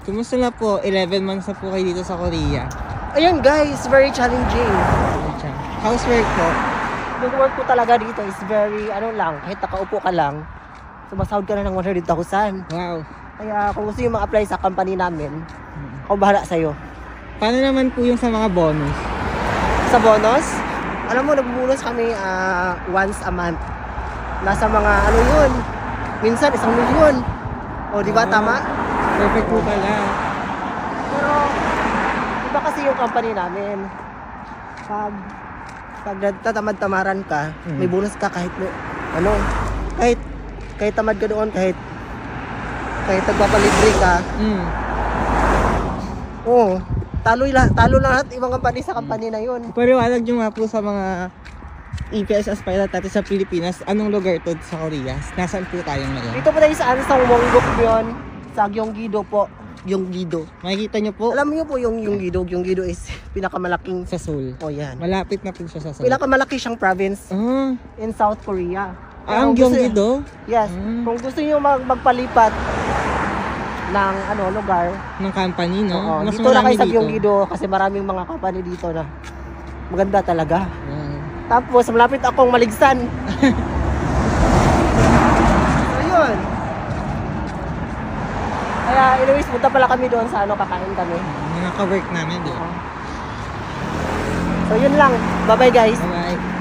Kumusta na po? 11 months na po kayo dito sa Korea. Ayun guys, very challenging. How's work po? Yung work ko talaga dito is very, kahit nakaupo ka lang, sumasahod ka na ng 100,000. Wow. Kaya kung gusto yung mag-apply sa company namin, ako bahala sa'yo. Paano naman po yung sa mga bonus? Sa bonus, alam mo, nagbubonus kami once a month. Nasa mga yun, minsan 1 milyon. O, di ba tama? Perfect po pala. Pero, iba kasi yung company namin. Pag nagtatamad-tamaran ka, may bonus ka kahit kahit tamad ka doon, kahit nagpapalibre ka. Oo. Talo lahat ibang company sa company na yun. Paliwanag nyo nga po sa mga EPS aspirant natin sa Pilipinas, anong lugar to sa Korea? Nasaan po tayo ngayon? Dito po tayo sa Wongguk yun, sa Gyeonggi-do po. Gyeonggi-do. Makikita nyo po Alam niyo po yung Gyeonggi-do. Gyeonggi-do is pinakamalaking sa Seoul. yan. Malapit na po siya sa Seoul. Pinakamalaki siyang province Ah, in South Korea. ang Gyeonggi-do? Yes. Kung gusto niyo magpalipat ng lugar, Ng company, no? oo, Mas dito na marami kayo sa dito. Gyeonggi-do kasi maraming mga company dito na maganda talaga. Wow. Tapos malapit akong maligsan. So yun. Kaya anyways, punta pala kami doon sa kakain kami. Mga ka-work namin doon. So yun lang. Bye-bye guys. Bye-bye.